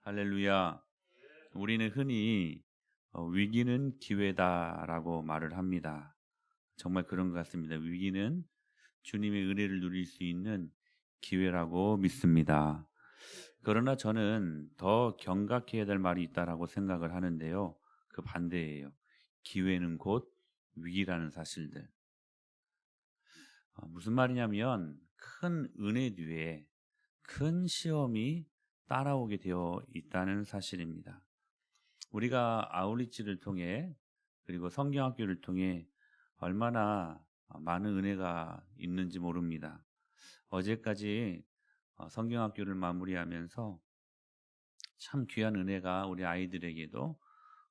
할렐루야. 우리는 흔히 위기는 기회다라고 말을 합니다. 정말 그런 것 같습니다. 위기는 주님의 은혜를 누릴 수 있는 기회라고 믿습니다. 그러나 저는 더 경각해야 될 말이 있다라고 생각을 하는데요. 그 반대예요. 기회는 곧 위기라는 사실들. 무슨 말이냐면 큰 은혜 뒤에 큰 시험이 따라오게 되어 있다는 사실입니다. 우리가 아우리치를 통해 그리고 성경학교를 통해 얼마나 많은 은혜가 있는지 모릅니다. 어제까지 성경학교를 마무리하면서 참 귀한 은혜가 우리 아이들에게도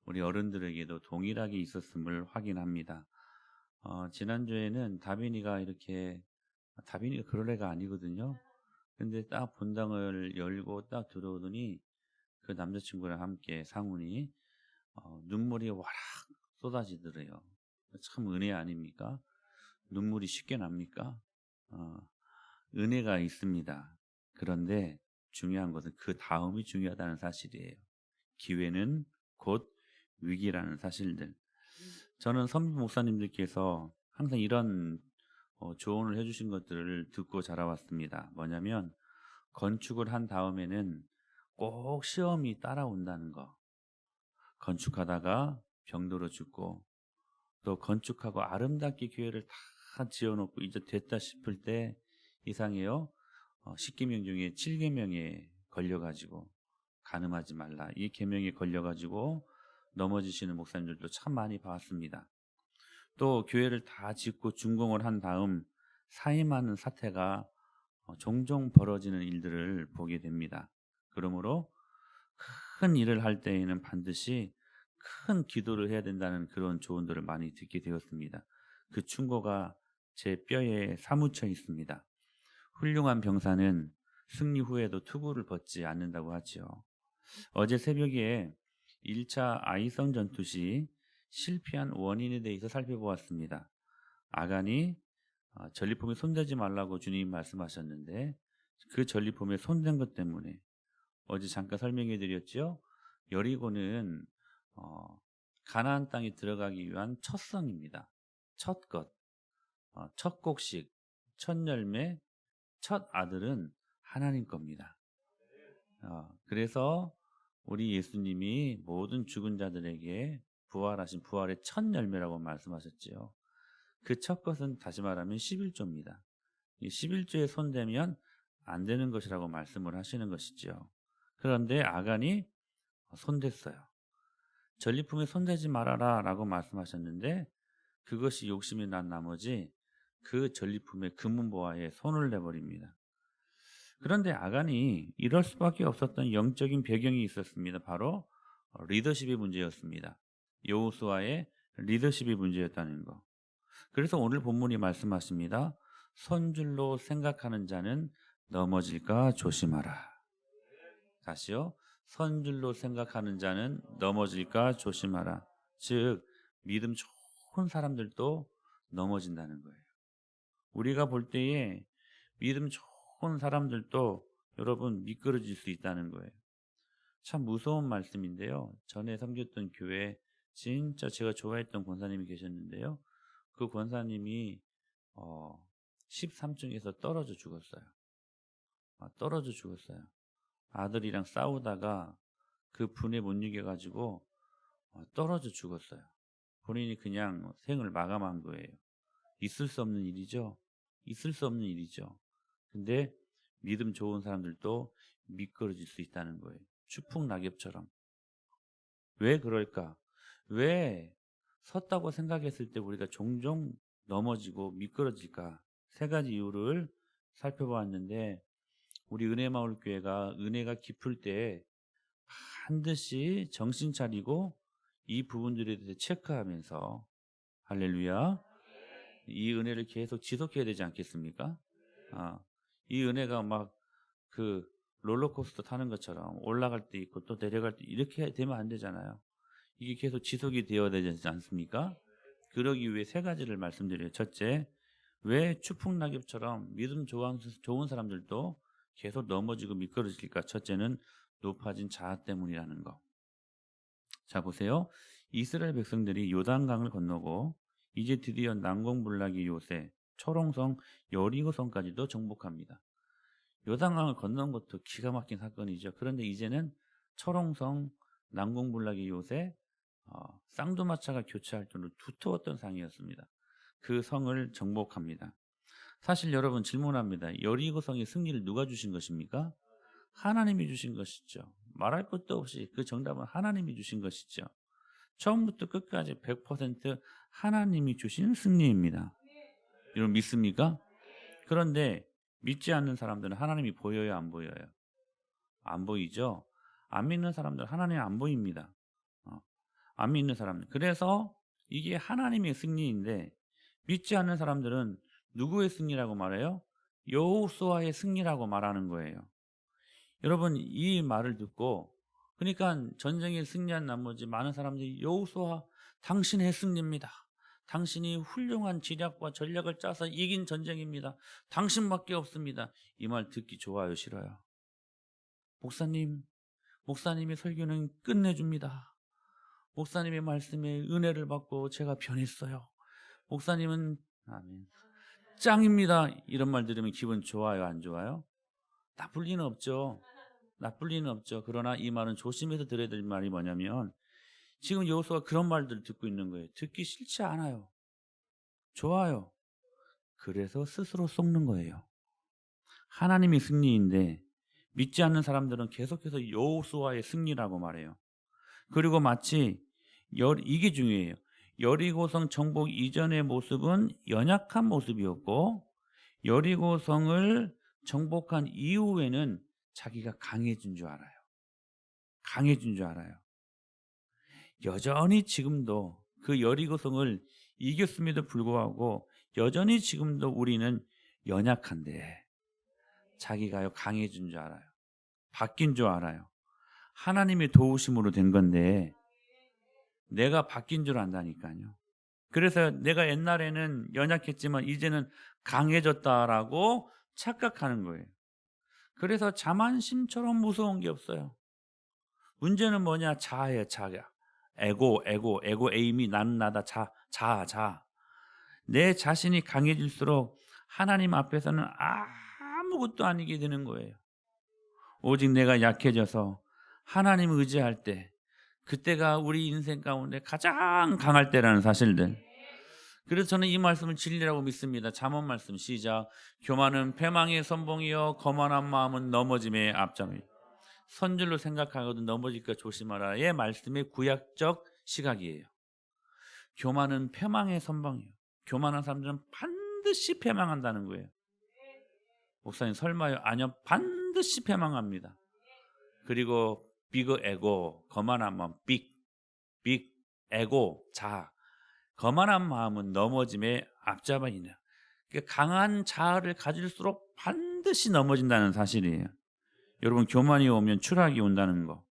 우리 어른들에게도 동일하게 있었음을 확인합니다. 지난주에는 다빈이가 그럴 애가 아니거든요. 근데 딱 본당을 열고 딱 들어오더니 그 남자친구랑 함께 상훈이 눈물이 와락 쏟아지더래요. 참 은혜 아닙니까? 눈물이 쉽게 납니까? 어, 은혜가 있습니다. 그런데 중요한 것은 그 다음이 중요하다는 사실이에요. 기회는 곧 위기라는 사실들. 저는 선배 목사님들께서 항상 이런 조언을 해주신 것들을 듣고 자라왔습니다. 뭐냐면 건축을 한 다음에는 꼭 시험이 따라온다는 거. 건축하다가 병들어 죽고 또 건축하고 아름답게 교회를 다 지어놓고 이제 됐다 싶을 때 이상해요. 10계명 중에 7계명에 걸려가지고 간음하지 말라 이 계명에 걸려가지고 넘어지시는 목사님들도 참 많이 봤습니다. 또 교회를 다 짓고 준공을 한 다음 사임하는 사태가 종종 벌어지는 일들을 보게 됩니다. 그러므로 큰 일을 할 때에는 반드시 큰 기도를 해야 된다는 그런 조언들을 많이 듣게 되었습니다. 그 충고가 제 뼈에 사무쳐 있습니다. 훌륭한 병사는 승리 후에도 투구를 벗지 않는다고 하지요. 어제 새벽에 1차 아이성 전투 시 실패한 원인에 대해서 살펴보았습니다. 아간이 전리품에 손대지 말라고 주님 말씀하셨는데 그 전리품에 손댄 것 때문에 어제 잠깐 설명해 드렸죠. 여리고는 가나안 땅에 들어가기 위한 첫 성입니다. 첫 것, 첫 곡식, 첫 열매, 첫 아들은 하나님 겁니다. 그래서 우리 예수님이 모든 죽은 자들에게 부활하신 부활의 첫 열매라고 말씀하셨지요. 그 첫 것은 다시 말하면 11조입니다. 이 11조에 손대면 안 되는 것이라고 말씀을 하시는 것이죠. 그런데 아간이 손댔어요. 전리품에 손대지 말아라 라고 말씀하셨는데 그것이 욕심이 난 나머지 그 전리품의 금은보화에 손을 내버립니다. 그런데 아간이 이럴 수밖에 없었던 영적인 배경이 있었습니다. 바로 리더십의 문제였습니다. 여호수아의 리더십이 문제였다는 거. 그래서 오늘 본문이 말씀하십니다. 손줄로 생각하는 자는 넘어질까 조심하라. 다시요. 선줄로 생각하는 자는 넘어질까 조심하라. 즉 믿음 좋은 사람들도 넘어진다는 거예요. 우리가 볼 때에 믿음 좋은 사람들도 여러분 미끄러질 수 있다는 거예요. 참 무서운 말씀인데요. 전에 섬겼던 교회 진짜 제가 좋아했던 권사님이 계셨는데요. 그 권사님이 13층에서 떨어져 죽었어요. 떨어져 죽었어요. 아들이랑 싸우다가 그 분에 못 이겨가지고 떨어져 죽었어요. 본인이 그냥 생을 마감한 거예요. 있을 수 없는 일이죠. 있을 수 없는 일이죠. 근데 믿음 좋은 사람들도 미끄러질 수 있다는 거예요. 추풍 낙엽처럼. 왜 그럴까? 왜 섰다고 생각했을 때 우리가 종종 넘어지고 미끄러질까? 세 가지 이유를 살펴보았는데 우리 은혜마을교회가 은혜가 깊을 때 반드시 정신 차리고 이 부분들에 대해서 체크하면서 할렐루야 이 은혜를 계속 지속해야 되지 않겠습니까? 이 은혜가 막 그 롤러코스터 타는 것처럼 올라갈 때 있고 또 내려갈 때 이렇게 되면 안 되잖아요. 이게 계속 지속이 되어야 되지 않습니까? 그러기 위해 세 가지를 말씀드려요. 첫째, 왜 추풍낙엽처럼 믿음 좋은 사람들도 계속 넘어지고 미끄러질까? 첫째는 높아진 자아 때문이라는 거. 자, 보세요. 이스라엘 백성들이 요단강을 건너고 이제 드디어 난공불락의 요새, 초롱성, 여리고성까지도 정복합니다. 요단강을 건넌 것도 기가 막힌 사건이죠. 그런데 이제는 초롱성, 난공불락의 요새, 쌍두마차가 교차할 정도로 두터웠던 상이었습니다. 그 성을 정복합니다. 사실 여러분 질문합니다. 여리고성의 승리를 누가 주신 것입니까? 하나님이 주신 것이죠. 말할 것도 없이 그 정답은 하나님이 주신 것이죠. 처음부터 끝까지 100% 하나님이 주신 승리입니다. 여러분 믿습니까? 그런데 믿지 않는 사람들은 하나님이 보여요, 안 보여요? 안 보이죠? 안 믿는 사람들은 하나님이 안 보입니다. 안 믿는 사람들. 그래서 이게 하나님의 승리인데 믿지 않는 사람들은 누구의 승리라고 말해요? 여호수아의 승리라고 말하는 거예요. 여러분 이 말을 듣고 그러니까 전쟁에 승리한 나머지 많은 사람들이 여호수아 당신의 승리입니다. 당신이 훌륭한 지략과 전략을 짜서 이긴 전쟁입니다. 당신밖에 없습니다. 이 말 듣기 좋아요, 싫어요? 목사님의 설교는 끝내줍니다. 목사님의 말씀에 은혜를 받고 제가 변했어요. 목사님은 아멘. 짱입니다. 이런 말 들으면 기분 좋아요, 안 좋아요? 나쁠 리는 없죠. 나쁠 리는 없죠. 그러나 이 말은 조심해서 들어야 될 말이 뭐냐면 지금 여호수아가 그런 말들을 듣고 있는 거예요. 듣기 싫지 않아요. 좋아요. 그래서 스스로 속는 거예요. 하나님이 승리인데 믿지 않는 사람들은 계속해서 여호수아의 승리라고 말해요. 그리고 마치 이게 중요해요. 여리고성 정복 이전의 모습은 연약한 모습이었고 여리고성을 정복한 이후에는 자기가 강해진 줄 알아요. 강해진 줄 알아요. 여전히 지금도 그 여리고성을 이겼음에도 불구하고 여전히 지금도 우리는 연약한데 자기가요 강해진 줄 알아요. 바뀐 줄 알아요. 하나님의 도우심으로 된 건데 내가 바뀐 줄 안다니까요. 그래서 내가 옛날에는 연약했지만 이제는 강해졌다라고 착각하는 거예요. 그래서 자만심처럼 무서운 게 없어요. 문제는 뭐냐? 자아예요, 자아. 에고, 에임이 나는 나다, 자아. 내 자신이 강해질수록 하나님 앞에서는 아무것도 아니게 되는 거예요. 오직 내가 약해져서 하나님을 의지할 때 그때가 우리 인생 가운데 가장 강할 때라는 사실들. 그래서 저는 이 말씀을 진리라고 믿습니다. 잠언 말씀 시작. 교만은 패망의 선봉이요 거만한 마음은 넘어짐의 앞장이. 선줄로 생각하거든 넘어질까 조심하라의 말씀의 구약적 시각이에요. 교만은 패망의 선봉이에요. 교만한 사람들은 반드시 패망한다는 거예요. 목사님 설마요? 아니요, 반드시 패망합니다. 그리고 비그 에고, 거만한 마음, 빅 에고, 자. 거만한 마음은 넘어짐의 앞잡아이냐. 강한 자아를 가질수록 반드시 넘어진다는 사실이에요. 여러분 교만이 오면 추락이 온다는 거.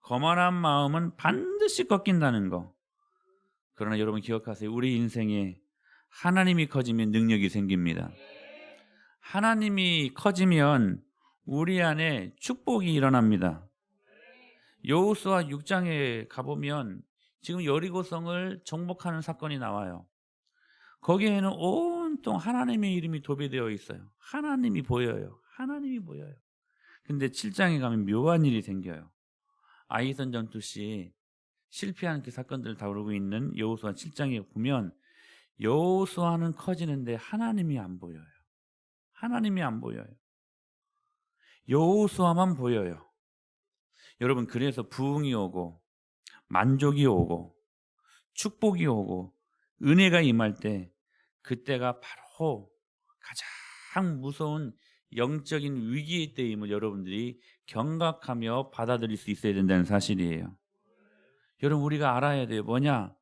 거만한 마음은 반드시 꺾인다는 거. 그러나 여러분 기억하세요. 우리 인생에 하나님이 커지면 능력이 생깁니다. 하나님이 커지면 우리 안에 축복이 일어납니다. 여호수아 6장에 가보면 지금 여리고성을 정복하는 사건이 나와요. 거기에는 온통 하나님의 이름이 도배되어 있어요. 하나님이 보여요. 근데 7장에 가면 묘한 일이 생겨요. 아이선 전투 시 실패한 그 사건들을 다루고 있는 여호수아 7장에 보면 여호수아는 커지는데 하나님이 안 보여요. 여호수아만 보여요. 여러분 그래서 부흥이 오고 만족이 오고 축복이 오고 은혜가 임할 때 그때가 바로 가장 무서운 영적인 위기의 때임을 여러분들이 경각하며 받아들일 수 있어야 된다는 사실이에요. 여러분 우리가 알아야 돼요. 뭐냐?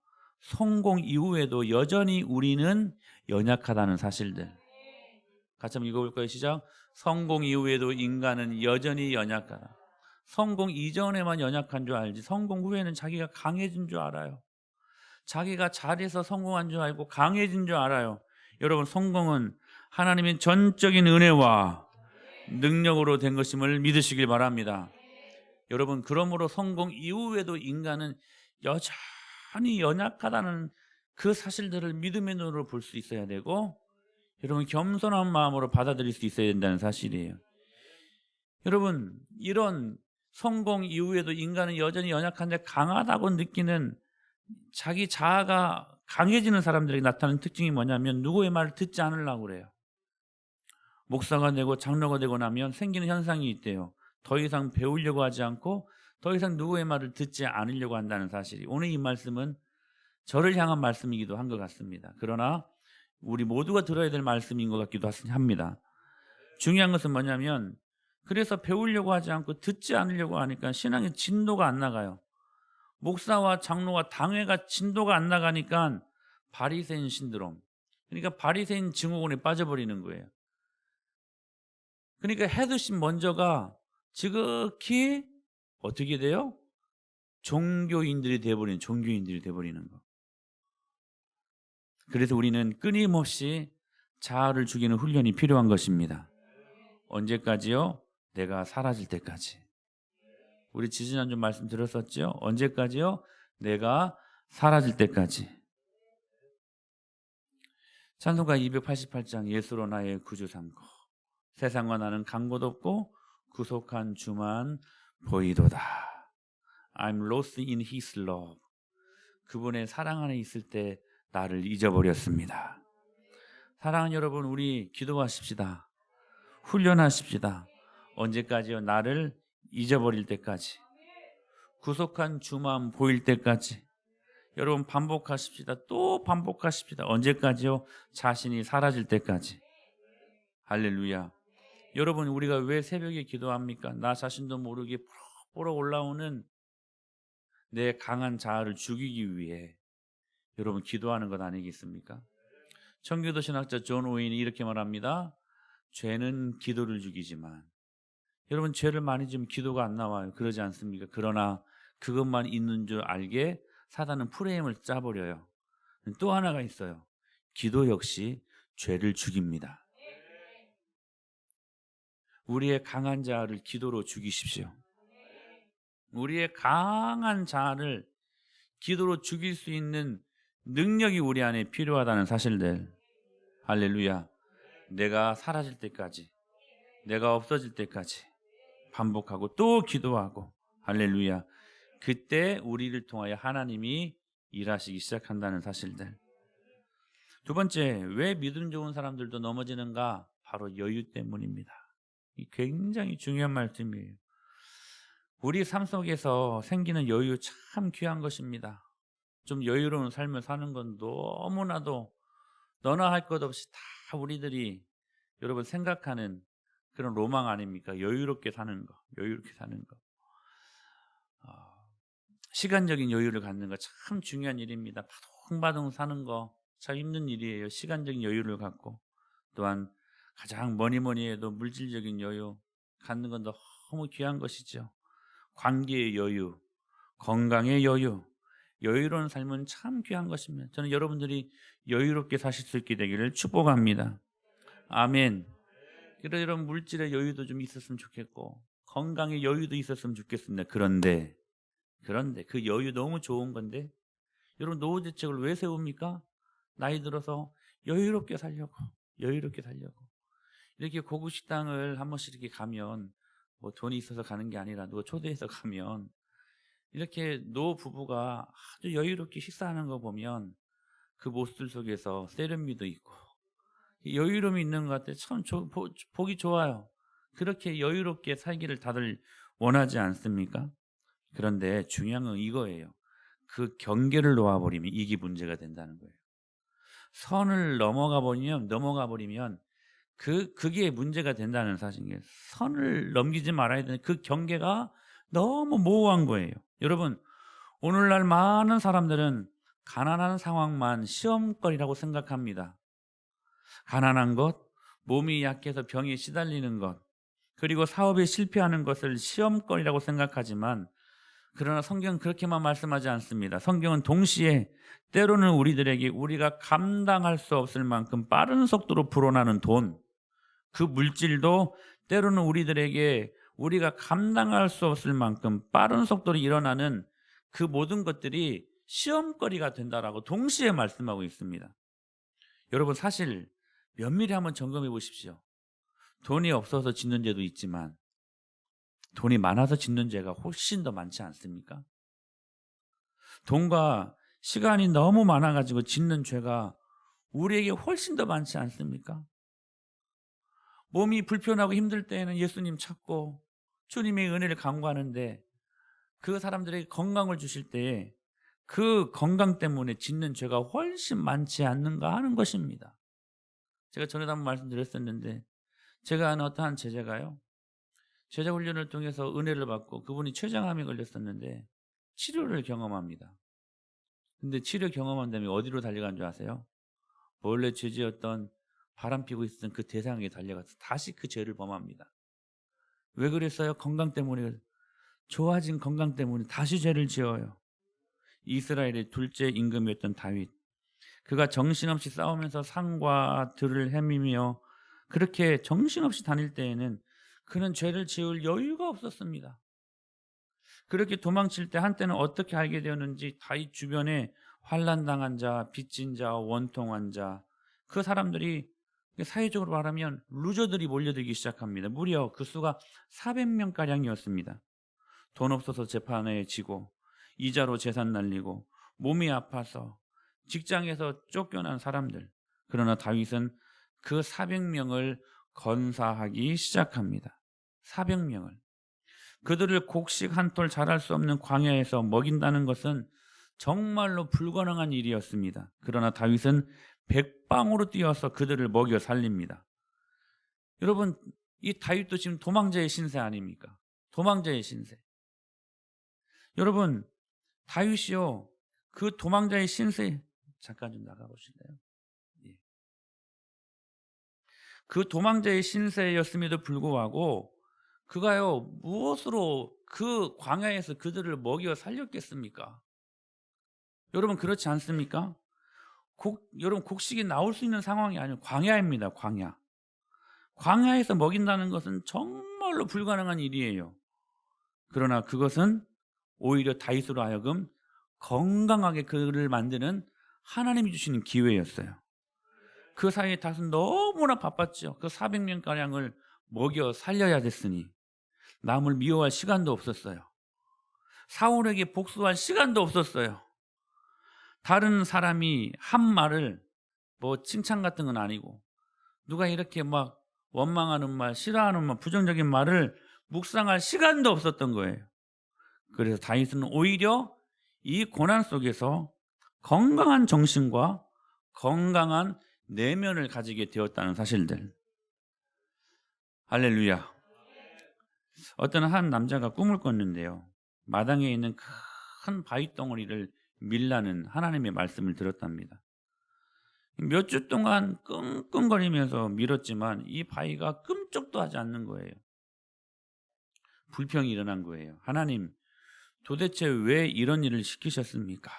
성공 이후에도 여전히 우리는 연약하다는 사실들. 같이 한번 읽어볼 거예요. 시작. 성공 이후에도 인간은 여전히 연약하다. 성공 이전에만 연약한 줄 알지 성공 후에는 자기가 강해진 줄 알아요. 자기가 잘해서 성공한 줄 알고 강해진 줄 알아요. 여러분 성공은 하나님의 전적인 은혜와 능력으로 된 것임을 믿으시길 바랍니다. 여러분, 그러므로 성공 이후에도 인간은 여전히 연약하다는 그 사실들을 믿음의 눈으로 볼 수 있어야 되고, 여러분, 겸손한 마음으로 받아들일 수 있어야 된다는 사실이에요. 여러분, 이런 성공 이후에도 인간은 여전히 연약한데 강하다고 느끼는 자기 자아가 강해지는 사람들에게 나타나는 특징이 뭐냐면, 누구의 말을 듣지 않으려고 그래요. 목사가 되고 장로가 되고 나면 생기는 현상이 있대요. 더 이상 배우려고 하지 않고 더 이상 누구의 말을 듣지 않으려고 한다는 사실이, 오늘 이 말씀은 저를 향한 말씀이기도 한 것 같습니다. 그러나 우리 모두가 들어야 될 말씀인 것 같기도 합니다. 중요한 것은 뭐냐면, 그래서 배우려고 하지 않고 듣지 않으려고 하니까 신앙의 진도가 안 나가요. 목사와 장로와 당회가 진도가 안 나가니까 바리새인 신드롬, 그러니까 바리새인 증후군에 빠져버리는 거예요. 그러니까 헤드십 먼저가 지극히 어떻게 돼요? 종교인들이 돼버리는 거. 그래서 우리는 끊임없이 자아를 죽이는 훈련이 필요한 것입니다. 언제까지요? 내가 사라질 때까지. 우리 지지난주 말씀 들었었죠? 언제까지요? 내가 사라질 때까지. 찬송가 288장, 예수로 나의 구주 삼고 세상과 나는 간 곳 없고 구속한 주만 보이도다. I'm lost in His love. 그분의 사랑 안에 있을 때 나를 잊어버렸습니다. 사랑하는 여러분, 우리 기도하십시다. 훈련하십시다. 언제까지요? 나를 잊어버릴 때까지. 구속한 주만 보일 때까지. 여러분, 반복하십시다. 또 반복하십시다. 언제까지요? 자신이 사라질 때까지. 할렐루야. 여러분, 우리가 왜 새벽에 기도합니까? 나 자신도 모르게 뽀록 올라오는 내 강한 자아를 죽이기 위해 여러분 기도하는 것 아니겠습니까? 청교도 신학자 존 오웬이 이렇게 말합니다. 죄는 기도를 죽이지만, 여러분, 죄를 많이 지으면 기도가 안 나와요. 그러지 않습니까? 그러나 그것만 있는 줄 알게 사단은 프레임을 짜버려요. 또 하나가 있어요. 기도 역시 죄를 죽입니다. 우리의 강한 자아를 기도로 죽이십시오. 우리의 강한 자아를 기도로 죽일 수 있는 능력이 우리 안에 필요하다는 사실들. 할렐루야. 내가 사라질 때까지, 내가 없어질 때까지 반복하고 또 기도하고, 할렐루야. 그때 우리를 통하여 하나님이 일하시기 시작한다는 사실들. 두 번째, 왜 믿음 좋은 사람들도 넘어지는가? 바로 여유 때문입니다. 굉장히 중요한 말씀이에요. 우리 삶 속에서 생기는 여유 참 귀한 것입니다. 좀 여유로운 삶을 사는 건 너무나도 너나 할 것 없이 다 우리들이 여러분 생각하는 그런 로망 아닙니까? 여유롭게 사는 거, 여유롭게 사는 거. 시간적인 여유를 갖는 거 참 중요한 일입니다. 바둥바둥 사는 거 참 힘든 일이에요. 시간적인 여유를 갖고, 또한 가장 뭐니 해도 물질적인 여유 갖는 건 너무 귀한 것이죠. 관계의 여유, 건강의 여유, 여유로운 삶은 참 귀한 것입니다. 저는 여러분들이 여유롭게 사실 수 있게 되기를 축복합니다. 아멘. 그래서 이런 물질의 여유도 좀 있었으면 좋겠고 건강의 여유도 있었으면 좋겠습니다. 그런데 그 여유 너무 좋은 건데, 여러분, 노후대책을 왜 세웁니까? 나이 들어서 여유롭게 살려고 이렇게 고급 식당을 한 번씩 이렇게 가면, 뭐 돈이 있어서 가는 게 아니라 누가 초대해서 가면 이렇게 노 부부가 아주 여유롭게 식사하는 거 보면 그 모습들 속에서 세련미도 있고 여유로움이 있는 것 같아요. 참 보기 좋아요. 그렇게 여유롭게 살기를 다들 원하지 않습니까? 그런데 중요한 건 이거예요. 그 경계를 놓아버리면 이게 문제가 된다는 거예요. 선을 넘어가 버리면 그게 문제가 된다는 사실이에요. 선을 넘기지 말아야 되는 그 경계가 너무 모호한 거예요. 여러분, 오늘날 많은 사람들은 가난한 상황만 시험거리라고 생각합니다. 가난한 것, 몸이 약해서 병에 시달리는 것, 그리고 사업에 실패하는 것을 시험거리라고 생각하지만, 그러나 성경은 그렇게만 말씀하지 않습니다. 성경은 동시에 때로는 우리들에게 우리가 감당할 수 없을 만큼 빠른 속도로 불어나는 돈, 그 물질도 때로는 우리들에게 우리가 감당할 수 없을 만큼 빠른 속도로 일어나는 그 모든 것들이 시험거리가 된다라고 동시에 말씀하고 있습니다. 여러분, 사실 면밀히 한번 점검해 보십시오. 돈이 없어서 짓는 죄도 있지만 돈이 많아서 짓는 죄가 훨씬 더 많지 않습니까? 돈과 시간이 너무 많아가지고 짓는 죄가 우리에게 훨씬 더 많지 않습니까? 몸이 불편하고 힘들 때에는 예수님 찾고 주님의 은혜를 간구하는데, 그 사람들에게 건강을 주실 때에 그 건강 때문에 짓는 죄가 훨씬 많지 않는가 하는 것입니다. 제가 전에도 한번 말씀드렸었는데, 제가 아는 어떠한 제자가요, 제자 훈련을 통해서 은혜를 받고 그분이 췌장암에 걸렸었는데 치료를 경험합니다. 근데 치료 경험한 다음에 어디로 달려간 줄 아세요? 원래 죄지었던 바람 피고 있었던 그 대상에게 달려가서 다시 그 죄를 범합니다. 왜 그랬어요? 건강 때문에. 좋아진 건강 때문에 다시 죄를 지어요. 이스라엘의 둘째 임금이었던 다윗, 그가 정신없이 싸우면서 산과 들을 헤매며 그렇게 정신없이 다닐 때에는 그는 죄를 지을 여유가 없었습니다. 그렇게 도망칠 때 한때는 어떻게 알게 되었는지 다윗 주변에 환난당한 자, 빚진 자, 원통한 자, 그 사람들이 사회적으로 말하면 루저들이 몰려들기 시작합니다. 무려 그 수가 400명가량이었습니다. 돈 없어서 재판에 지고 이자로 재산 날리고 몸이 아파서 직장에서 쫓겨난 사람들. 그러나 다윗은 그 400명을 건사하기 시작합니다. 400명을. 그들을 곡식 한 톨 자랄 수 없는 광야에서 먹인다는 것은 정말로 불가능한 일이었습니다. 그러나 다윗은 백방으로 뛰어서 그들을 먹여 살립니다. 여러분, 이 다윗도 지금 도망자의 신세 아닙니까? 도망자의 신세. 여러분, 다윗이요, 그 도망자의 신세, 잠깐 좀 나가보실래요? 예. 그 도망자의 신세였음에도 불구하고 그가요, 무엇으로 그 광야에서 그들을 먹여 살렸겠습니까? 여러분, 그렇지 않습니까? 여러분, 곡식이 나올 수 있는 상황이 아니고 광야입니다. 광야. 광야에서 먹인다는 것은 정말로 불가능한 일이에요. 그러나 그것은 오히려 다윗으로 하여금 건강하게 그를 만드는 하나님이 주시는 기회였어요. 그 사이에 다윗은 너무나 바빴죠. 그 400명가량을 먹여 살려야 됐으니 남을 미워할 시간도 없었어요. 사울에게 복수할 시간도 없었어요. 다른 사람이 한 말을, 뭐 칭찬 같은 건 아니고, 누가 이렇게 막 원망하는 말, 싫어하는 말, 부정적인 말을 묵상할 시간도 없었던 거예요. 그래서 다윗은 오히려 이 고난 속에서 건강한 정신과 건강한 내면을 가지게 되었다는 사실들. 할렐루야. 어떤 한 남자가 꿈을 꿨는데요, 마당에 있는 큰 바위 덩어리를 밀라는 하나님의 말씀을 들었답니다. 몇 주 동안 끙끙거리면서 밀었지만 이 바위가 끔찍도 하지 않는 거예요. 불평이 일어난 거예요. 하나님, 도대체 왜 이런 일을 시키셨습니까?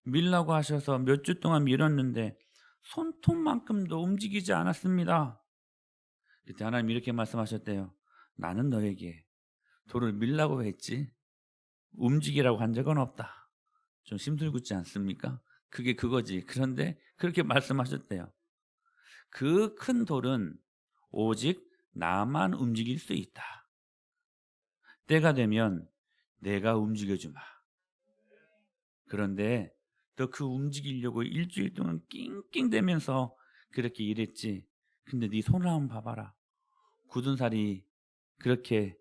밀라고 하셔서 몇 주 동안 밀었는데 손톱만큼도 움직이지 않았습니다. 그때 하나님 이렇게 말씀하셨대요. 나는 너에게 돌을 밀라고 했지 움직이라고 한 적은 없다. 좀 힘들겠지 않습니까? 그게 그거지. 그런데 그렇게 말씀하셨대요. 그 큰 돌은 오직 나만 움직일 수 있다. 때가 되면 내가 움직여주마. 그런데 너 그 움직이려고 일주일 동안 낑낑대면서 그렇게 일했지. 근데 네 손을 한번 봐봐라. 굳은 살이 그렇게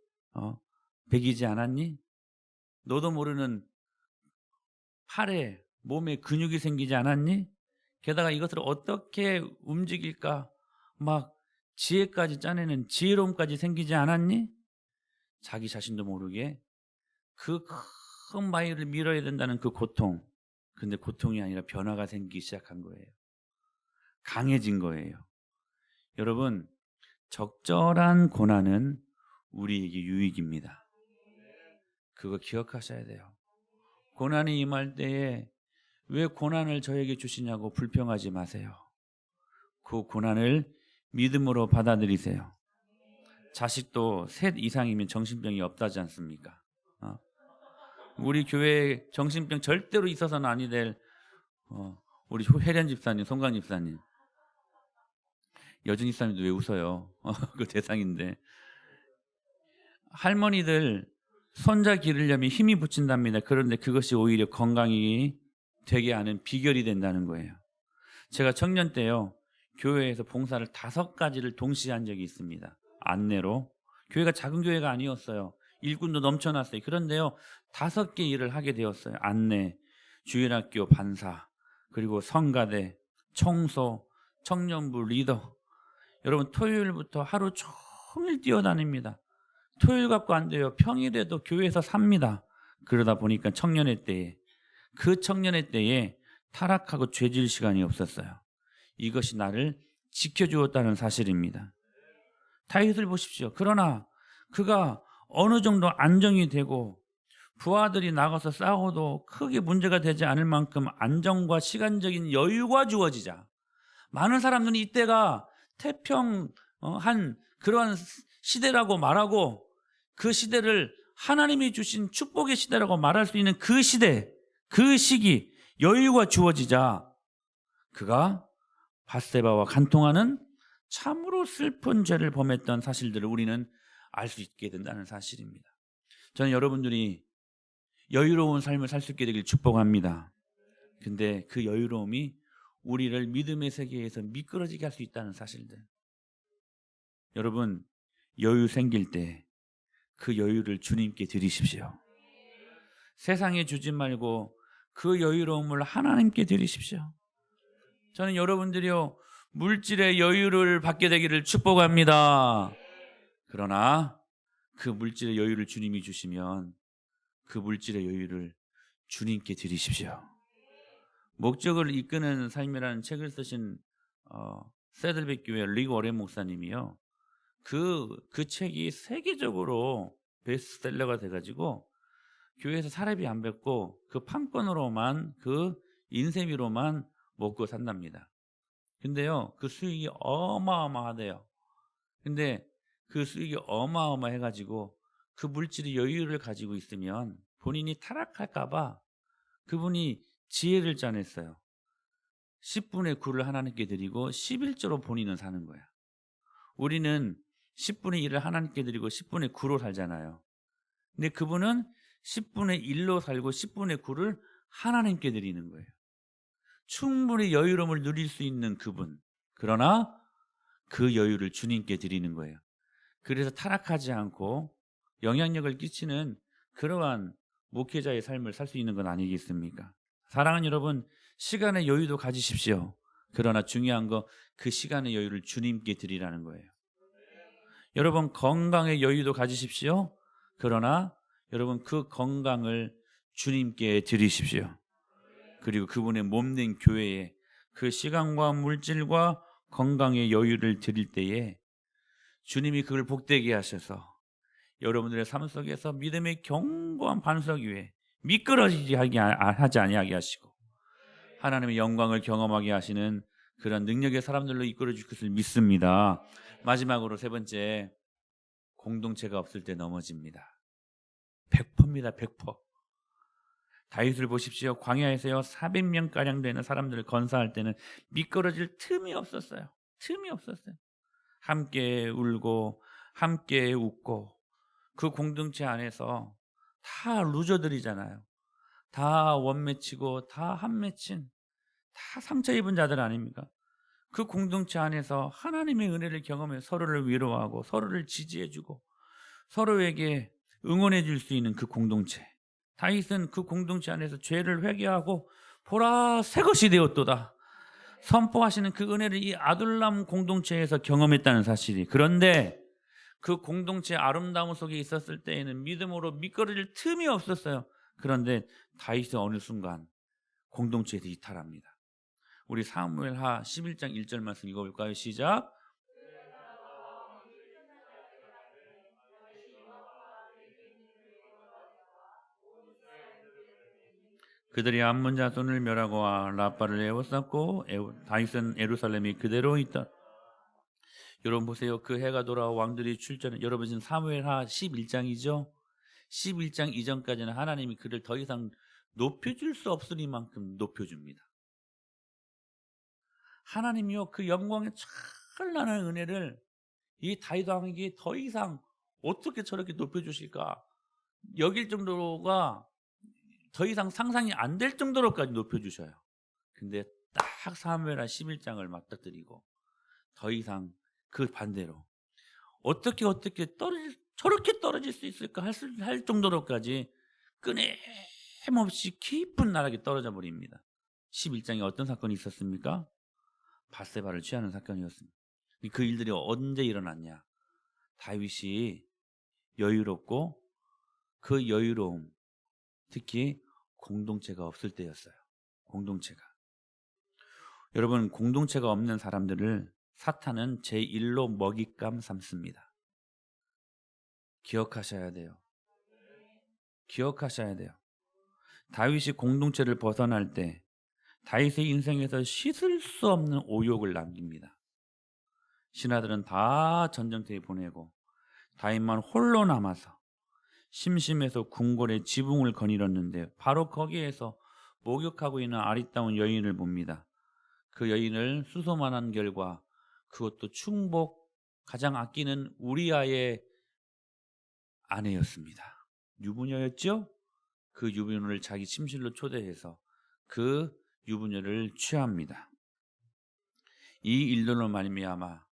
배기지 않았니? 너도 모르는 팔에 몸에 근육이 생기지 않았니? 게다가 이것을 어떻게 움직일까 막 지혜까지 짜내는 지혜로움까지 생기지 않았니? 자기 자신도 모르게 그 큰 바위를 밀어야 된다는 그 고통, 근데 고통이 아니라 변화가 생기기 시작한 거예요. 강해진 거예요. 여러분, 적절한 고난은 우리에게 유익입니다. 그거 기억하셔야 돼요. 고난이 임할 때에 왜 고난을 저에게 주시냐고 불평하지 마세요. 그 고난을 믿음으로 받아들이세요. 자식도 셋 이상이면 정신병이 없다지 않습니까? 우리 교회에 정신병 절대로 있어서는 아니 될 우리 혜련 집사님, 송강 집사님, 여준 집사님도 왜 웃어요? 그 대상인데. 할머니들 손자 기르려면 힘이 붙인답니다. 그런데 그것이 오히려 건강이 되게 하는 비결이 된다는 거예요. 제가 청년 때요, 교회에서 봉사를 5가지를 동시에 한 적이 있습니다. 안내로. 교회가 작은 교회가 아니었어요. 일꾼도 넘쳐났어요. 그런데요, 5개 일을 하게 되었어요. 안내, 주일학교 반사, 그리고 성가대, 청소, 청년부 리더. 여러분, 토요일부터 하루 종일 뛰어다닙니다. 토요일 갖고 안 돼요. 평일에도 교회에서 삽니다. 그러다 보니까 청년회 때에, 그 청년회 때에 타락하고 죄질 시간이 없었어요. 이것이 나를 지켜주었다는 사실입니다. 다윗을 보십시오. 그러나 그가 어느 정도 안정이 되고 부하들이 나가서 싸워도 크게 문제가 되지 않을 만큼 안정과 시간적인 여유가 주어지자, 많은 사람들은 이때가 태평한 그러한 시대라고 말하고, 그 시대를 하나님이 주신 축복의 시대라고 말할 수 있는 그 시대, 그 시기, 여유가 주어지자 그가 밧세바와 간통하는 참으로 슬픈 죄를 범했던 사실들을 우리는 알 수 있게 된다는 사실입니다. 저는 여러분들이 여유로운 삶을 살 수 있게 되길 축복합니다. 근데 그 여유로움이 우리를 믿음의 세계에서 미끄러지게 할 수 있다는 사실들. 여러분, 여유 생길 때 그 여유를 주님께 드리십시오. 세상에 주지 말고 그 여유로움을 하나님께 드리십시오. 저는 여러분들이요, 물질의 여유를 받게 되기를 축복합니다. 그러나 그 물질의 여유를 주님이 주시면 그 물질의 여유를 주님께 드리십시오. 목적을 이끄는 삶이라는 책을 쓰신 세들백 교회 릭 워렌 목사님이요, 그 책이 세계적으로 베스트셀러가 돼가지고 교회에서 사례비 안 받고 그 판권으로만, 그 인쇄비로만 먹고 산답니다. 근데요, 그 수익이 어마어마하대요. 근데 그 수익이 어마어마해가지고 그 물질의 여유를 가지고 있으면 본인이 타락할까봐 그분이 지혜를 짜냈어요. 10분의 9를 하나님께 드리고 11조로 본인은 사는 거야. 우리는 10분의 1을 하나님께 드리고 10분의 9로 살잖아요. 근데 그분은 10분의 1로 살고 10분의 9를 하나님께 드리는 거예요. 충분히 여유로움을 누릴 수 있는 그분. 그러나 그 여유를 주님께 드리는 거예요. 그래서 타락하지 않고 영향력을 끼치는 그러한 목회자의 삶을 살 수 있는 건 아니겠습니까? 사랑하는 여러분, 시간의 여유도 가지십시오. 그러나 중요한 거, 그 시간의 여유를 주님께 드리라는 거예요. 여러분, 건강의 여유도 가지십시오. 그러나 여러분, 그 건강을 주님께 드리십시오. 그리고 그분의 몸된 교회에 그 시간과 물질과 건강의 여유를 드릴 때에 주님이 그걸 복되게 하셔서 여러분들의 삶 속에서 믿음의 견고한 반석 위에 미끄러지지 하지 아니하게 하시고 하나님의 영광을 경험하게 하시는 그런 능력의 사람들로 이끌어 주실 것을 믿습니다. 마지막으로 세 번째, 공동체가 없을 때 넘어집니다. 100%입니다. 100%. 다윗을 보십시오. 광야에서요, 400명가량 되는 사람들을 건사할 때는 미끄러질 틈이 없었어요. 틈이 없었어요. 함께 울고 함께 웃고, 그 공동체 안에서 다 루저들이잖아요. 다 원맺히고 다 한맺힌, 다 상처 입은 자들 아닙니까? 그 공동체 안에서 하나님의 은혜를 경험해 서로를 위로하고 서로를 지지해주고 서로에게 응원해 줄 수 있는 그 공동체. 다윗은 그 공동체 안에서 죄를 회개하고 보라 새 것이 되었도다 선포하시는 그 은혜를 이 아둘람 공동체에서 경험했다는 사실이. 그런데 그 공동체 아름다움 속에 있었을 때에는 믿음으로 미끄러질 틈이 없었어요. 그런데 다윗은 어느 순간 공동체에서 이탈합니다. 우리 사무엘하 11장 1절 말씀 읽어볼까요? 시작. 그들이 암몬 자손을 멸하고 라빠를 에워쌌고 다윗은 예루살렘이 그대로 있다. 여러분 보세요. 그 해가 돌아와 왕들이 출전해. 여러분 지금 사무엘하 11장이죠. 11장 이전까지는 하나님이 그를 더 이상 높여줄 수 없으니만큼 높여줍니다. 하나님이요 그 영광의 찬란한 은혜를 이 다윗 왕에게 더 이상 어떻게 저렇게 높여주실까 여길 정도가 더 이상 상상이 안 될 정도로까지 높여주셔요. 근데 딱 사무엘하 11장을 맞닥뜨리고 더 이상 그 반대로 어떻게 저렇게 떨어질 수 있을까 할 정도로까지 끊임없이 깊은 나락에 떨어져 버립니다. 11장에 어떤 사건이 있었습니까? 밧세바를 취하는 사건이었습니다. 그 일들이 언제 일어났냐? 다윗이 여유롭고 그 여유로움 특히 공동체가 없을 때였어요. 공동체가. 여러분 공동체가 없는 사람들을 사탄은 제1로 먹잇감 삼습니다. 기억하셔야 돼요. 기억하셔야 돼요. 다윗이 공동체를 벗어날 때 다윗의 인생에서 씻을 수 없는 오욕을 남깁니다. 신하들은 다 전쟁터에 보내고 다윗만 홀로 남아서 심심해서 궁궐에 지붕을 거닐었는데 바로 거기에서 목욕하고 있는 아리따운 여인을 봅니다. 그 여인을 수소문한 결과 그것도 충복 가장 아끼는 우리아의 아내였습니다. 유부녀였죠? 그 유부녀를 자기 침실로 초대해서 그 유부녀를 취합니다. 이 일들로 말미암아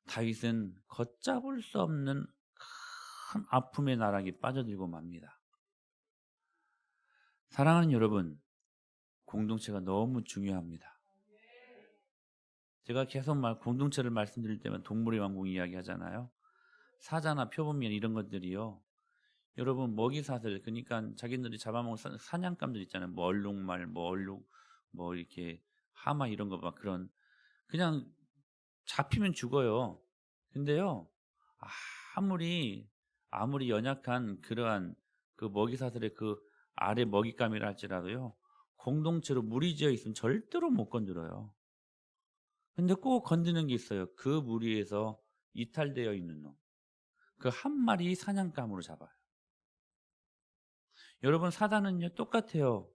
다윗은 걷잡을 수 없는 큰 아픔의 나락에 빠져들고 맙니다. 사랑하는 여러분, 공동체가 너무 중요합니다. 제가 계속 공동체를 말씀드릴 때면 동물의 왕국 이야기 하잖아요. 사자나 표범이나 이런 것들이요. 여러분 먹이사슬 그러니까 자기들이 잡아먹은 사냥감들 있잖아요. 뭐 얼룩말, 뭐 이렇게 하마 이런 거 막 그런 그냥 잡히면 죽어요. 근데요 아무리 연약한 그러한 그 먹이사슬의 그 아래 먹잇감이라 할지라도요 공동체로 무리지어 있으면 절대로 못 건드려요. 근데 꼭 건드는 게 있어요. 그 무리에서 이탈되어 있는 놈. 그 한 마리 사냥감으로 잡아요. 여러분 사단은요 똑같아요.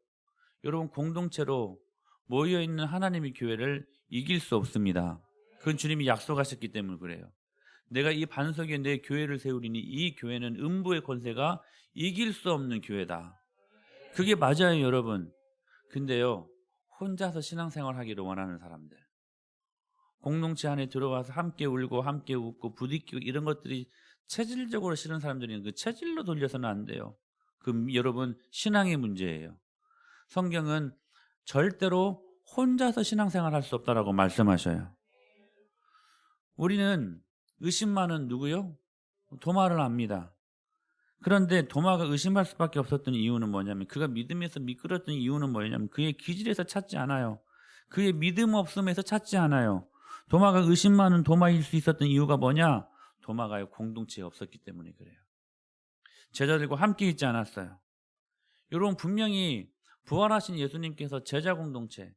여러분 공동체로 모여있는 하나님의 교회를 이길 수 없습니다. 그건 주님이 약속하셨기 때문에 그래요. 내가 이 반석에 내 교회를 세우리니 이 교회는 음부의 권세가 이길 수 없는 교회다. 그게 맞아요 여러분. 근데요 혼자서 신앙생활 하기를 원하는 사람들 공동체 안에 들어와서 함께 울고 함께 웃고 부딪히고 이런 것들이 체질적으로 싫은 사람들이 그 체질로 돌려서는 안 돼요. 그 여러분 신앙의 문제예요. 성경은 절대로 혼자서 신앙생활 할 수 없다라고 말씀하셔요. 우리는 의심만은 누구요? 도마를 압니다. 그런데 도마가 의심할 수밖에 없었던 이유는 뭐냐면 그가 믿음에서 미끄러졌던 이유는 뭐냐면 그의 기질에서 찾지 않아요. 그의 믿음 없음에서 찾지 않아요. 도마가 의심 많은 도마일 수 있었던 이유가 뭐냐? 도마가 공동체에 없었기 때문에 그래요. 제자들과 함께 있지 않았어요. 여러분 분명히 부활하신 예수님께서 제자 공동체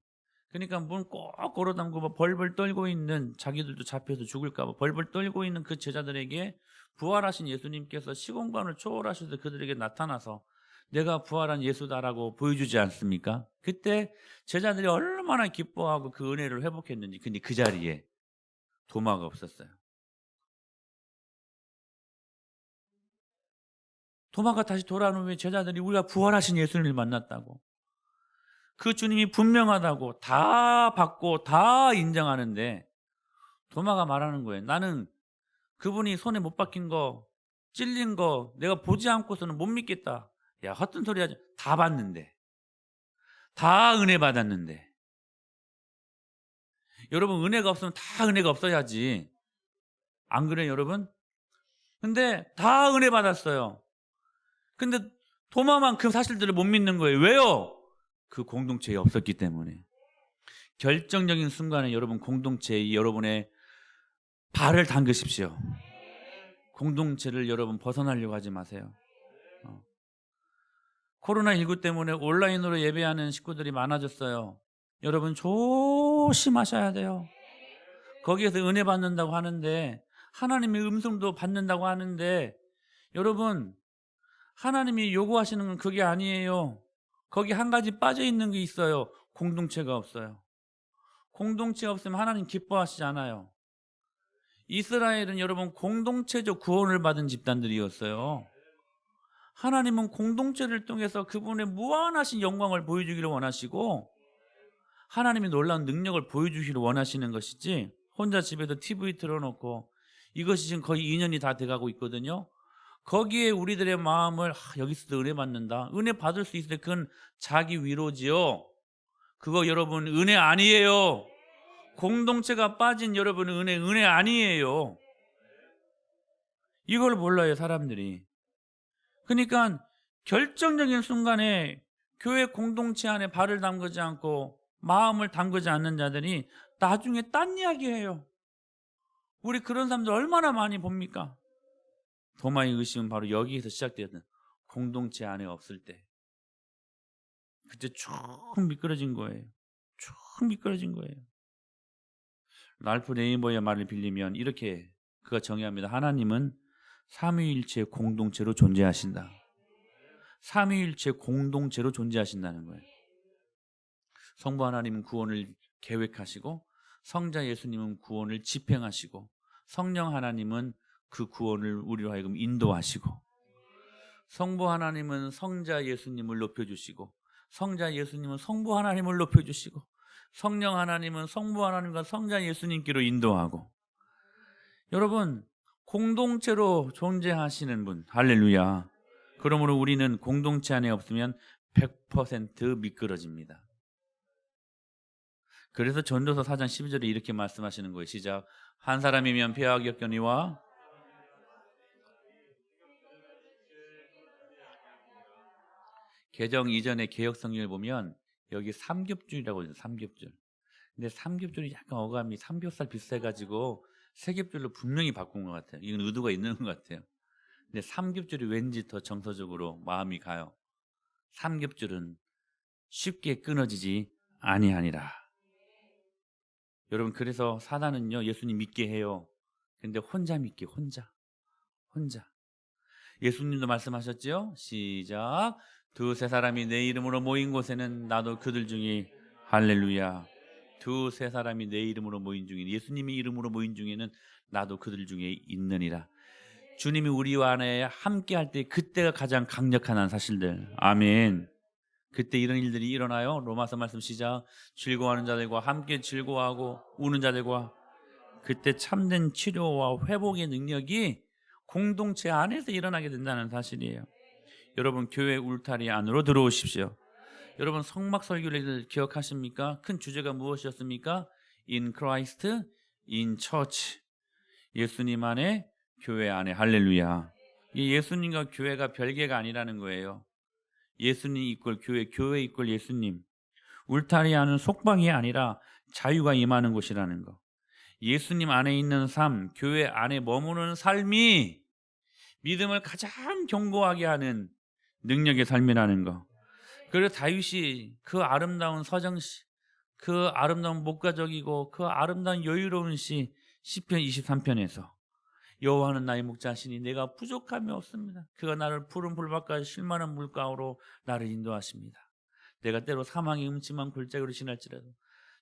그러니까 문 꼭 걸어담고 벌벌 떨고 있는 자기들도 잡혀서 죽을까 봐 벌벌 떨고 있는 그 제자들에게 부활하신 예수님께서 시공간을 초월하셔서 그들에게 나타나서 내가 부활한 예수다라고 보여주지 않습니까? 그때 제자들이 얼마나 기뻐하고 그 은혜를 회복했는지. 근데 그 자리에 도마가 없었어요. 도마가 다시 돌아온 후에 제자들이 우리가 부활하신 예수님을 만났다고 그 주님이 분명하다고 다 받고 다 인정하는데 도마가 말하는 거예요. 나는 그분이 손에 못 박힌 거 찔린 거 내가 보지 않고서는 못 믿겠다. 야 헛된 소리 하지. 다 받는데 다 은혜 받았는데 여러분 은혜가 없으면 다 은혜가 없어야지 안 그래요 여러분? 근데 다 은혜 받았어요. 근데 도마만큼 사실들을 못 믿는 거예요. 왜요? 그 공동체에 없었기 때문에. 결정적인 순간에 여러분 공동체에 여러분의 발을 담그십시오. 공동체를 여러분 벗어나려고 하지 마세요. 코로나19 때문에 온라인으로 예배하는 식구들이 많아졌어요. 여러분 조심하셔야 돼요. 거기에서 은혜 받는다고 하는데, 하나님의 음성도 받는다고 하는데, 여러분, 하나님이 요구하시는 건 그게 아니에요. 거기 한 가지 빠져 있는 게 있어요. 공동체가 없어요. 공동체가 없으면 하나님 기뻐하시지 않아요. 이스라엘은 여러분 공동체적 구원을 받은 집단들이었어요. 하나님은 공동체를 통해서 그분의 무한하신 영광을 보여주기를 원하시고, 하나님의 놀라운 능력을 보여주기를 원하시는 것이지, 혼자 집에서 TV 틀어놓고, 이것이 지금 거의 2년이 다 돼가고 있거든요. 거기에 우리들의 마음을 여기서도 은혜 받는다, 은혜 받을 수 있을 때 그건 자기 위로지요. 그거 여러분 은혜 아니에요. 공동체가 빠진 여러분 은혜 아니에요. 이걸 몰라요 사람들이. 그러니까 결정적인 순간에 교회 공동체 안에 발을 담그지 않고 마음을 담그지 않는 자들이 나중에 딴 이야기해요. 우리 그런 사람들 얼마나 많이 봅니까? 도마의 의심은 바로 여기에서 시작되었던, 공동체 안에 없을 때 그때 쭉 미끄러진 거예요. 쭉 미끄러진 거예요. 랄프 네이버의 말을 빌리면 이렇게 그가 정의합니다. 하나님은 삼위일체 공동체로 존재하신다. 삼위일체 공동체로 존재하신다는 거예요. 성부 하나님은 구원을 계획하시고, 성자 예수님은 구원을 집행하시고, 성령 하나님은 그 구원을 우리로 하여금 인도하시고, 성부 하나님은 성자 예수님을 높여주시고, 성자 예수님은 성부 하나님을 높여주시고, 성령 하나님은 성부 하나님과 성자 예수님께로 인도하고, 여러분 공동체로 존재하시는 분, 할렐루야. 그러므로 우리는 공동체 안에 없으면 100% 미끄러집니다. 그래서 전도서 4장 12절에 이렇게 말씀하시는 거예요. 시작. 한 사람이면 폐하기 없거니와, 개정 이전의 개역 성경을 보면 여기 삼겹줄이라고 해요. 삼겹줄. 근데 삼겹줄이 약간 어감이 삼겹살 비슷해가지고 세겹줄로 분명히 바꾼 것 같아요. 이건 의도가 있는 것 같아요. 근데 삼겹줄이 왠지 더 정서적으로 마음이 가요. 삼겹줄은 쉽게 끊어지지 아니하니라. 여러분 그래서 사단은요 예수님 믿게 해요. 근데 혼자 믿게, 혼자. 예수님도 말씀하셨죠? 시작. 두세 사람이 내 이름으로 모인 곳에는 나도 그들 중에, 할렐루야. 두세 사람이 내 이름으로 모인 중에, 예수님의 이름으로 모인 중에는 나도 그들 중에 있느니라. 주님이 우리와 안에 함께 할 때 그때가 가장 강력한 사실들. 아멘. 그때 이런 일들이 일어나요. 로마서 말씀 시작. 즐거워하는 자들과 함께 즐거워하고 우는 자들과, 그때 참된 치료와 회복의 능력이 공동체 안에서 일어나게 된다는 사실이에요. 여러분 교회 울타리 안으로 들어오십시오. 여러분 성막 설교를 기억하십니까? 큰 주제가 무엇이었습니까? In Christ, in Church. 예수님 안에, 교회 안에. 할렐루야. 이 예수님과 교회가 별개가 아니라는 거예요. 예수님 이꼴 교회, 교회 이꼴 예수님. 울타리 안은 속방이 아니라 자유가 임하는 곳이라는 거. 예수님 안에 있는 삶, 교회 안에 머무는 삶이 믿음을 가장 견고하게 하는 능력의 삶이라는 거. 그래서 다윗이 그 아름다운 서정시, 그 아름다운 목가적이고 그 아름다운 여유로운 시편 23편에서 여호와는 나의 목자시니 내가 부족함이 없습니다. 그가 나를 푸른 풀밭과 쉴만한 물가로 나를 인도하십니다. 내가 때로 사망의 음침한 골짜기로 지날지라도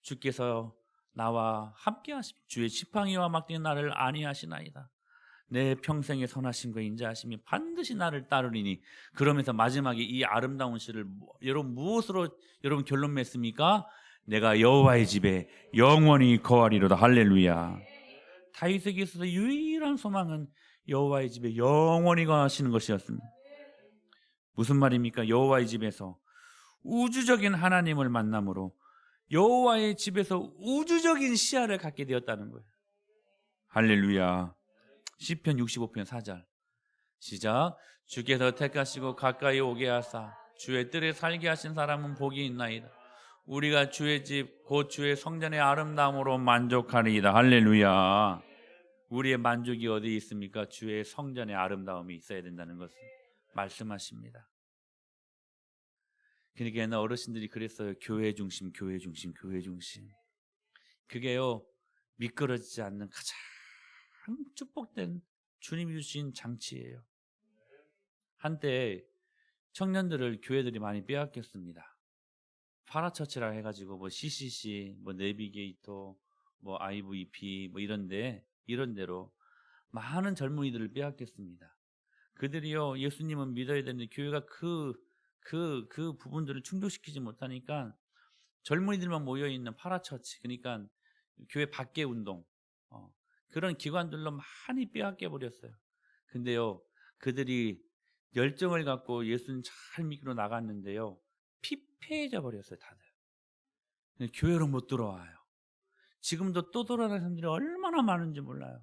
주께서 나와 함께 하십니다. 주의 지팡이와 막대기 나를 안위하시나이다. 내 평생의 선하심과 인자하심이 반드시 나를 따르리니. 그러면서 마지막에 이 아름다운 시를 여러분 무엇으로 여러분 결론 맺습니까? 내가 여호와의 집에 영원히 거하리로다. 할렐루야. 다윗에게 있어서 유일한 소망은 여호와의 집에 영원히 거하시는 것이었습니다. 무슨 말입니까? 여호와의 집에서 우주적인 하나님을 만남으로 여호와의 집에서 우주적인 시야를 갖게 되었다는 거예요. 할렐루야. 시편 65편 4절 시작. 주께서 택하시고 가까이 오게 하사 주의 뜰에 살게 하신 사람은 복이 있나이다. 우리가 주의 집 곧 주의 성전의 아름다움으로 만족하리이다. 할렐루야. 우리의 만족이 어디에 있습니까? 주의 성전의 아름다움이 있어야 된다는 것을 말씀하십니다. 그러니까 옛날 어르신들이 그랬어요. 교회 중심, 교회 중심, 교회 중심. 그게요 미끄러지지 않는 가장 축복된 주님이 주신 장치예요. 한때 청년들을 교회들이 많이 빼앗겼습니다. 파라처치라 해가지고 뭐 CCC, 뭐 내비게이터, 뭐 IVP 뭐 이런 데로 많은 젊은이들을 빼앗겼습니다. 그들이요, 예수님은 믿어야 되는데 교회가 그 부분들을 충족시키지 못하니까 젊은이들만 모여있는 파라처치, 그러니까 교회 밖의 운동, 그런 기관들로 많이 빼앗겨 버렸어요. 근데요, 그들이 열정을 갖고 예수님 잘 믿고 나갔는데요, 피폐해져 버렸어요, 다들. 교회로 못 들어와요. 지금도 또 돌아가는 사람들이 얼마나 많은지 몰라요.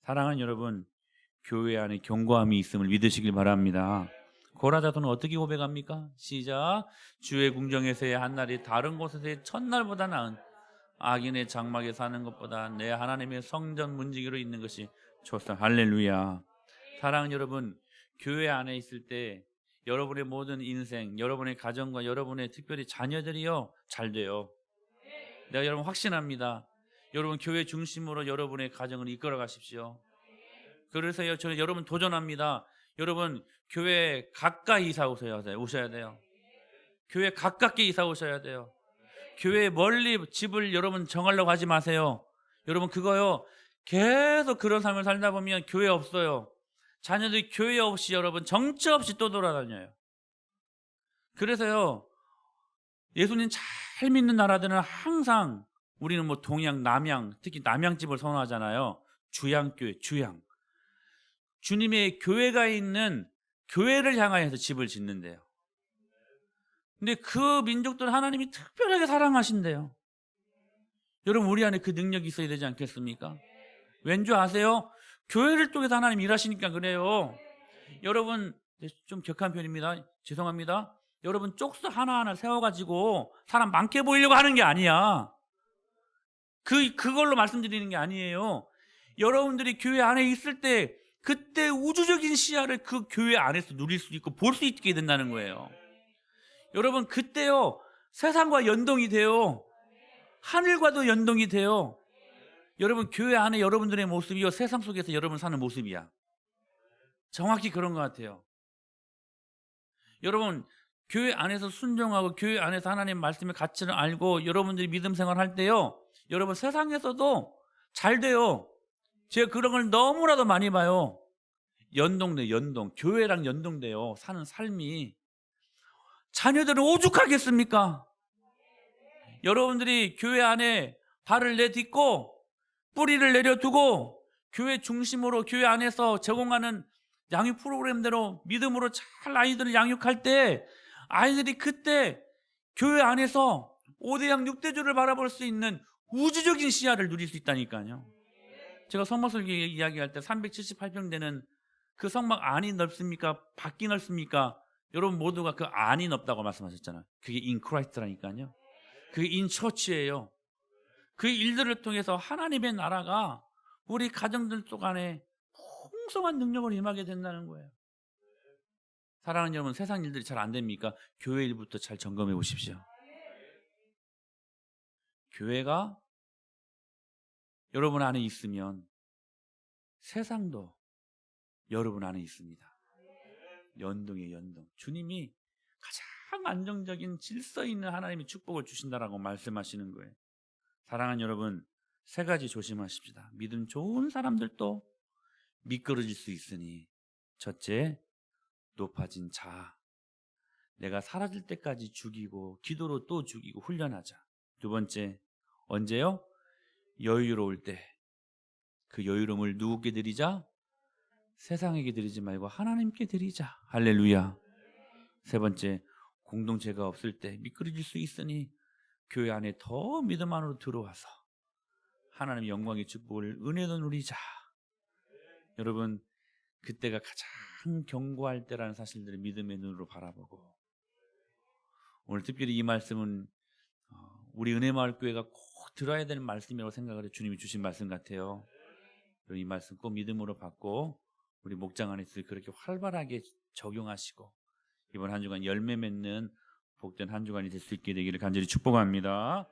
사랑하는 여러분, 교회 안에 견고함이 있음을 믿으시길 바랍니다. 고라자도는 어떻게 고백합니까? 시작. 주의 궁정에서의 한날이 다른 곳에서의 첫날보다 나은, 악인의 장막에 사는 것보다 내 하나님의 성전 문지기로 있는 것이 좋다. 할렐루야. 사랑하는 여러분, 교회 안에 있을 때 여러분의 모든 인생, 여러분의 가정과 여러분의 특별히 자녀들이요, 잘 돼요. 내가 여러분 확신합니다. 여러분 교회 중심으로 여러분의 가정을 이끌어 가십시오. 그래서 저는 여러분 도전합니다. 여러분 교회 가까이 이사 오셔야 돼요. 교회 가깝게 이사 오셔야 돼요. 교회 멀리 집을 여러분 정하려고 하지 마세요. 여러분 그거요, 계속 그런 삶을 살다 보면 교회 없어요. 자녀들이 교회 없이 여러분 정처 없이 또 돌아다녀요. 그래서요, 예수님 잘 믿는 나라들은 항상, 우리는 뭐 동양, 남양, 특히 남양집을 선호하잖아요. 주양교회, 주양. 주님의 교회가 있는 교회를 향하여서 집을 짓는데요. 근데 그 민족들은 하나님이 특별하게 사랑하신대요. 여러분 우리 안에 그 능력이 있어야 되지 않겠습니까? 왠지 아세요? 교회를 통해서 하나님 일하시니까 그래요. 여러분 좀 격한 편입니다. 죄송합니다. 여러분 쪽수 하나하나 세워가지고 사람 많게 보이려고 하는 게 아니야. 그걸로 말씀드리는 게 아니에요. 여러분들이 교회 안에 있을 때 그때 우주적인 시야를 그 교회 안에서 누릴 수 있고 볼 수 있게 된다는 거예요. 여러분 그때요, 세상과 연동이 돼요. 하늘과도 연동이 돼요. 여러분 교회 안에 여러분들의 모습이요, 세상 속에서 여러분 사는 모습이야. 정확히 그런 것 같아요. 여러분 교회 안에서 순종하고 교회 안에서 하나님 말씀의 가치를 알고 여러분들이 믿음 생활할 때요, 여러분 세상에서도 잘 돼요. 제가 그런 걸 너무나도 많이 봐요. 연동, 교회랑 연동돼요. 사는 삶이. 자녀들은 오죽하겠습니까? 여러분들이 교회 안에 발을 내딛고 뿌리를 내려두고 교회 중심으로 교회 안에서 제공하는 양육 프로그램대로 믿음으로 잘 아이들을 양육할 때, 아이들이 그때 교회 안에서 5대양 6대주를 바라볼 수 있는 우주적인 시야를 누릴 수 있다니까요. 제가 성막설교 이야기할 때 378평 되는 그 성막 안이 넓습니까? 밖이 넓습니까? 여러분 모두가 그 안이 넓다고 말씀하셨잖아요. 그게 in Christ라니까요. 그게 in church예요. 그 일들을 통해서 하나님의 나라가 우리 가정들 속 안에 풍성한 능력을 임하게 된다는 거예요. 사랑하는 여러분, 세상 일들이 잘 안 됩니까? 교회 일부터 잘 점검해 보십시오. 교회가 여러분 안에 있으면 세상도 여러분 안에 있습니다. 연동이에요, 연동. 주님이 가장 안정적인 질서 있는 하나님의 축복을 주신다라고 말씀하시는 거예요. 사랑하는 여러분, 세 가지 조심하십시다. 믿음 좋은 사람들도 미끄러질 수 있으니, 첫째, 높아진 자아. 내가 사라질 때까지 죽이고 기도로 또 죽이고 훈련하자. 두 번째, 언제요? 여유로울 때 그 여유로움을 누구께 드리자? 세상에게 드리지 말고 하나님께 드리자. 할렐루야. 세 번째, 공동체가 없을 때 미끄러질 수 있으니 교회 안에 더 믿음 안으로 들어와서 하나님의 영광의 축복을 은혜로 누리자. 여러분 그때가 가장 견고할 때라는 사실들을 믿음의 눈으로 바라보고, 오늘 특별히 이 말씀은 우리 은혜마을교회가 꼭 들어야 되는 말씀이라고 생각을 해요. 주님이 주신 말씀 같아요. 이 말씀 꼭 믿음으로 받고 우리 목장 안에서 그렇게 활발하게 적용하시고 이번 한 주간 열매 맺는 복된 한 주간이 될 수 있게 되기를 간절히 축복합니다.